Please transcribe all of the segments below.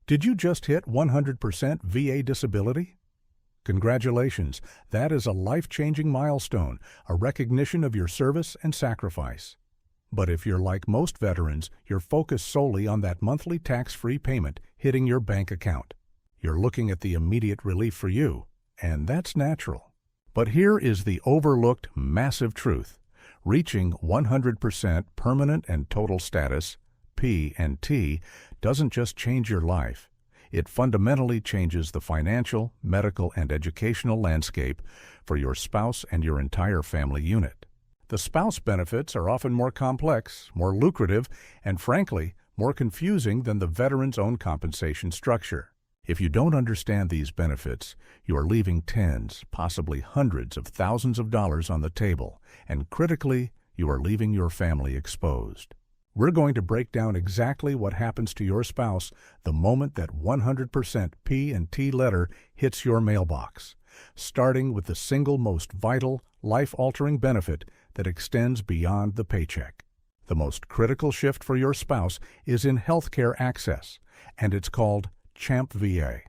Did you just hit 100% VA disability? Congratulations, that is a life-changing milestone, a recognition of your service and sacrifice. But if you're like most veterans, you're focused solely on that monthly tax-free payment hitting your bank account. You're looking at the immediate relief for you, and that's natural. But here is the overlooked massive truth. Reaching 100% permanent and total status, P&T, doesn't just change your life. It fundamentally changes the financial, medical, and educational landscape for your spouse and your entire family unit. The spouse benefits are often more complex, more lucrative, and frankly, more confusing than the veteran's own compensation structure. If you don't understand these benefits, you are leaving tens, possibly hundreds of thousands of dollars on the table, and critically, you are leaving your family exposed. We're going to break down exactly what happens to your spouse the moment that 100% P&T letter hits your mailbox, starting with the single most vital, life-altering benefit that extends beyond the paycheck. The most critical shift for your spouse is in healthcare access, and it's called CHAMP VA.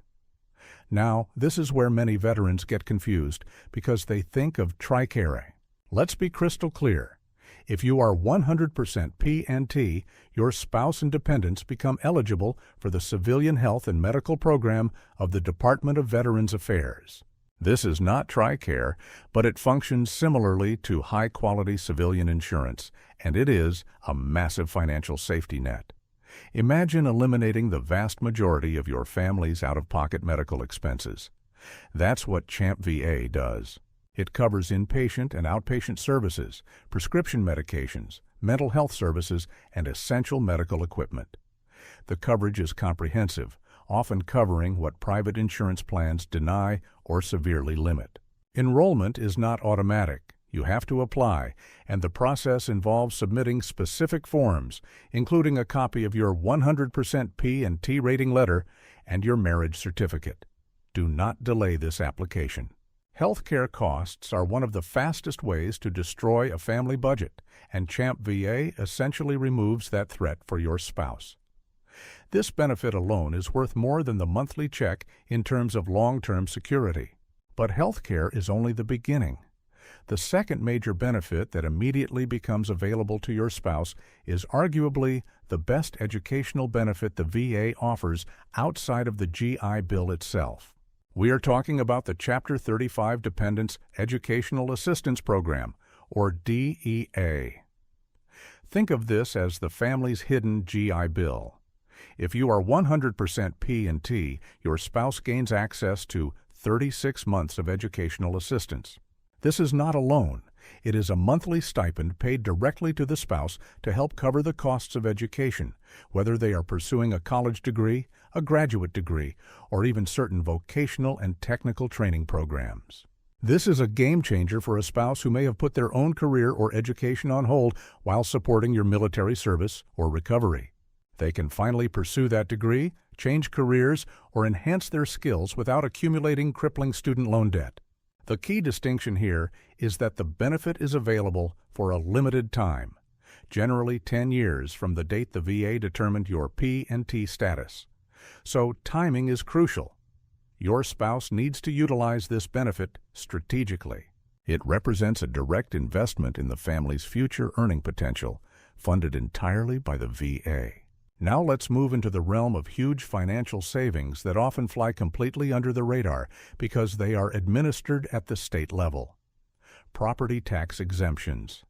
Now, this is where many veterans get confused because they think of TRICARE. Let's be crystal clear. If you are 100% P&T, your spouse and dependents become eligible for the Civilian Health and Medical Program of the Department of Veterans Affairs. This is not TRICARE, but it functions similarly to high-quality civilian insurance, and it is a massive financial safety net. Imagine eliminating the vast majority of your family's out-of-pocket medical expenses. That's what CHAMP VA does. It covers inpatient and outpatient services, prescription medications, mental health services, and essential medical equipment. The coverage is comprehensive, often covering what private insurance plans deny or severely limit. Enrollment is not automatic. You have to apply, and the process involves submitting specific forms, including a copy of your 100% P&T rating letter and your marriage certificate. Do not delay this application. Healthcare costs are one of the fastest ways to destroy a family budget, and CHAMP VA essentially removes that threat for your spouse. This benefit alone is worth more than the monthly check in terms of long-term security. But healthcare is only the beginning. The second major benefit that immediately becomes available to your spouse is arguably the best educational benefit the VA offers outside of the GI Bill itself. We are talking about the Chapter 35 Dependents Educational Assistance Program, or DEA. Think of this as the family's hidden GI Bill. If you are 100% P&T, your spouse gains access to 36 months of educational assistance. This is not a loan. It is a monthly stipend paid directly to the spouse to help cover the costs of education, whether they are pursuing a college degree, a graduate degree, or even certain vocational and technical training programs. This is a game changer for a spouse who may have put their own career or education on hold while supporting your military service or recovery. They can finally pursue that degree, change careers, or enhance their skills without accumulating crippling student loan debt. The key distinction here is that the benefit is available for a limited time, generally 10 years from the date the VA determined your P&T status. So timing is crucial. Your spouse needs to utilize this benefit strategically. It represents a direct investment in the family's future earning potential, funded entirely by the VA. Now let's move into the realm of huge financial savings that often fly completely under the radar because they are administered at the state level. Property tax exemptions.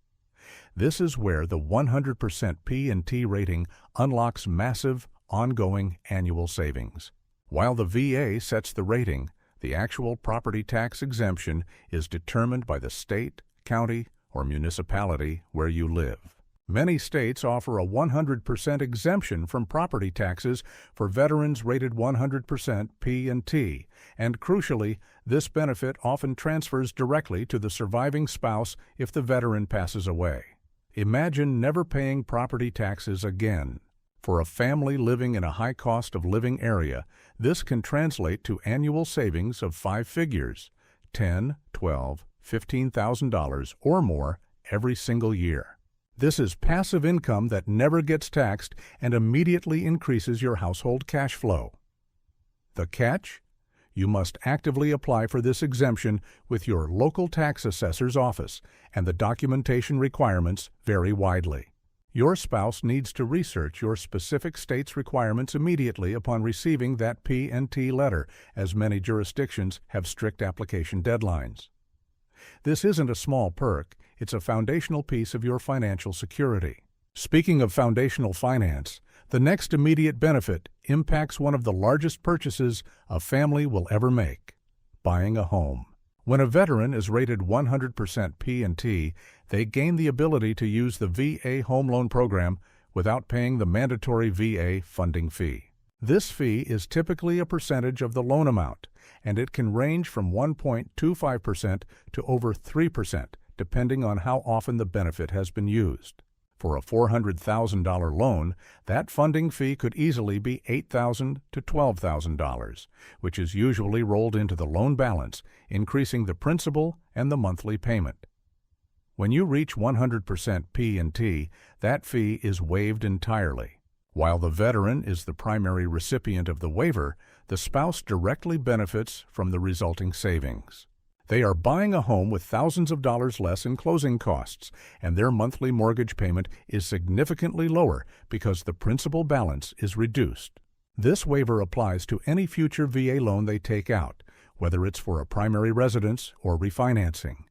This is where the 100% P&T rating unlocks massive, ongoing annual savings. While the VA sets the rating, the actual property tax exemption is determined by the state, county, or municipality where you live. Many states offer a 100% exemption from property taxes for veterans rated 100% P&T, and crucially, this benefit often transfers directly to the surviving spouse if the veteran passes away. Imagine never paying property taxes again. For a family living in a high cost of living area, this can translate to annual savings of 5 figures, $10,000, $12,000, $15,000 or more every single year. This is passive income that never gets taxed and immediately increases your household cash flow. The catch? You must actively apply for this exemption with your local tax assessor's office, and the documentation requirements vary widely. Your spouse needs to research your specific state's requirements immediately upon receiving that P&T letter, as many jurisdictions have strict application deadlines. This isn't a small perk, it's a foundational piece of your financial security. Speaking of foundational finance, the next immediate benefit impacts one of the largest purchases a family will ever make: buying a home. When a veteran is rated 100% P&T, they gain the ability to use the VA Home Loan Program without paying the mandatory VA funding fee. This fee is typically a percentage of the loan amount, and it can range from 1.25% to over 3%, depending on how often the benefit has been used. For a $400,000 loan, that funding fee could easily be $8,000 to $12,000, which is usually rolled into the loan balance, increasing the principal and the monthly payment. When you reach 100% P&T, that fee is waived entirely. While the veteran is the primary recipient of the waiver, the spouse directly benefits from the resulting savings. They are buying a home with thousands of dollars less in closing costs, and their monthly mortgage payment is significantly lower because the principal balance is reduced. This waiver applies to any future VA loan they take out, whether it's for a primary residence or refinancing.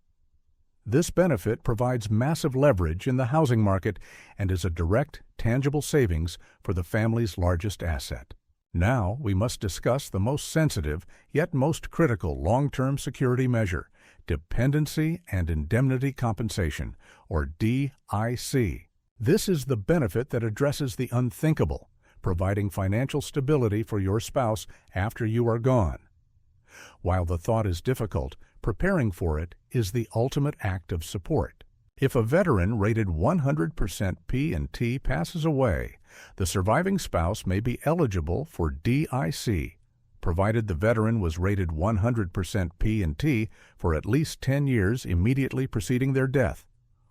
This benefit provides massive leverage in the housing market and is a direct, tangible savings for the family's largest asset. Now we must discuss the most sensitive, yet most critical long-term security measure: Dependency and Indemnity Compensation, or DIC. This is the benefit that addresses the unthinkable, providing financial stability for your spouse after you are gone. While the thought is difficult, preparing for it is the ultimate act of support. If a veteran rated 100% P&T passes away, the surviving spouse may be eligible for DIC, provided the veteran was rated 100% P&T for at least 10 years immediately preceding their death,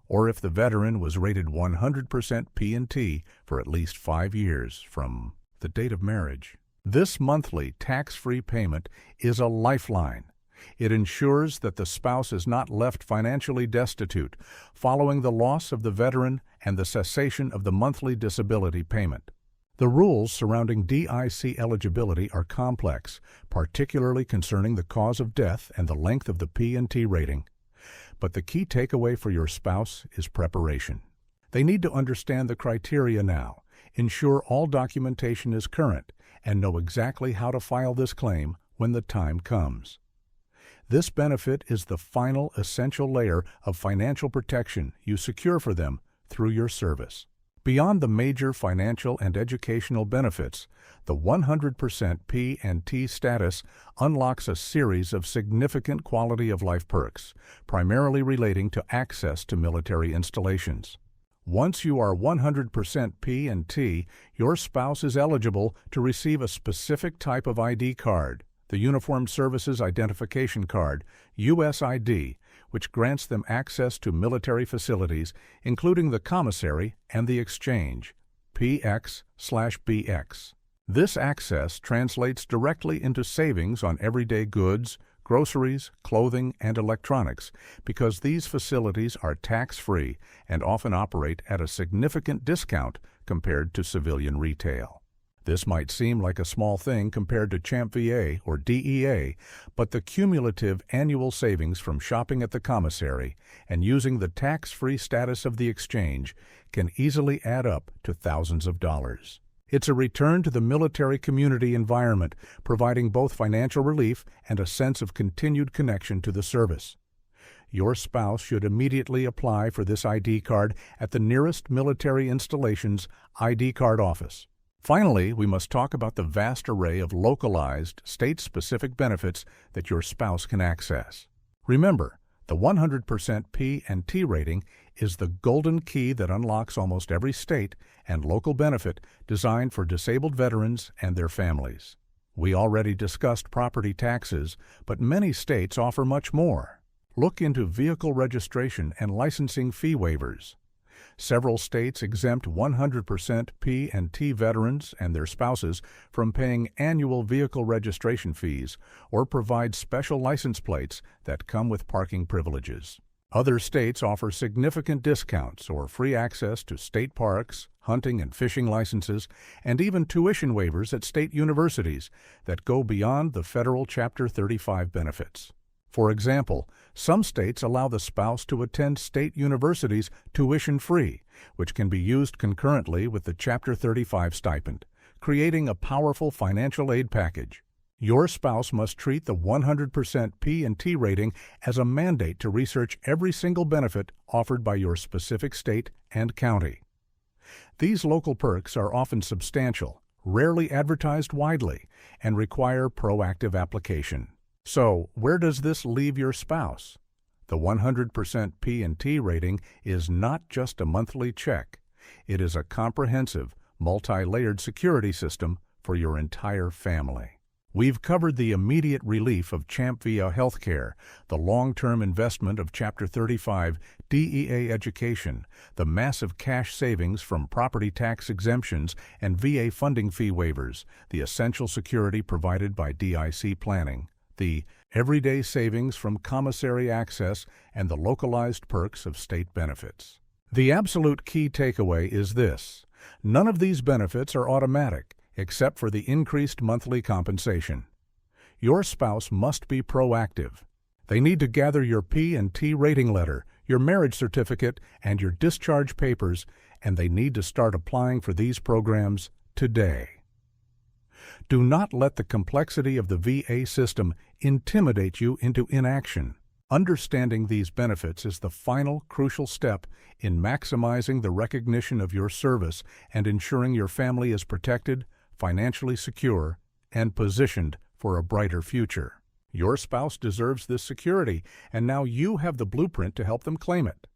or if the veteran was rated 100% P&T for at least 5 years from the date of marriage. This monthly tax-free payment is a lifeline. It ensures that the spouse is not left financially destitute following the loss of the veteran and the cessation of the monthly disability payment. The rules surrounding DIC eligibility are complex, particularly concerning the cause of death and the length of the P&T rating. But the key takeaway for your spouse is preparation. They need to understand the criteria now, ensure all documentation is current, and know exactly how to file this claim when the time comes. This benefit is the final essential layer of financial protection you secure for them through your service. Beyond the major financial and educational benefits, the 100% P&T status unlocks a series of significant quality-of-life perks, primarily relating to access to military installations. Once you are 100% P&T, your spouse is eligible to receive a specific type of ID card, the Uniformed Services Identification Card, USID, which grants them access to military facilities, including the commissary and the exchange, PX/BX. This access translates directly into savings on everyday goods, groceries, clothing, and electronics, because these facilities are tax-free and often operate at a significant discount compared to civilian retail. This might seem like a small thing compared to Champ VA or DEA, but the cumulative annual savings from shopping at the commissary and using the tax-free status of the exchange can easily add up to thousands of dollars. It's a return to the military community environment, providing both financial relief and a sense of continued connection to the service. Your spouse should immediately apply for this ID card at the nearest military installation's ID card office. Finally, we must talk about the vast array of localized, state-specific benefits that your spouse can access. Remember, the 100% P&T rating is the golden key that unlocks almost every state and local benefit designed for disabled veterans and their families. We already discussed property taxes, but many states offer much more. Look into vehicle registration and licensing fee waivers. Several states exempt 100% P&T veterans and their spouses from paying annual vehicle registration fees or provide special license plates that come with parking privileges. Other states offer significant discounts or free access to state parks, hunting and fishing licenses, and even tuition waivers at state universities that go beyond the federal Chapter 35 benefits. For example, some states allow the spouse to attend state universities tuition-free, which can be used concurrently with the Chapter 35 stipend, creating a powerful financial aid package. Your spouse must treat the 100% P&T rating as a mandate to research every single benefit offered by your specific state and county. These local perks are often substantial, rarely advertised widely, and require proactive application. So, where does this leave your spouse? The 100% P&T rating is not just a monthly check. It is a comprehensive, multi-layered security system for your entire family. We've covered the immediate relief of CHAMP via healthcare, the long-term investment of Chapter 35 DEA education, the massive cash savings from property tax exemptions and VA funding fee waivers, the essential security provided by DIC planning, the everyday savings from commissary access, and the localized perks of state benefits. The absolute key takeaway is this: none of these benefits are automatic, except for the increased monthly compensation. Your spouse must be proactive. They need to gather your P&T rating letter, your marriage certificate, and your discharge papers, and they need to start applying for these programs today. Do not let the complexity of the VA system intimidate you into inaction. Understanding these benefits is the final crucial step in maximizing the recognition of your service and ensuring your family is protected, financially secure, and positioned for a brighter future. Your spouse deserves this security, and now you have the blueprint to help them claim it.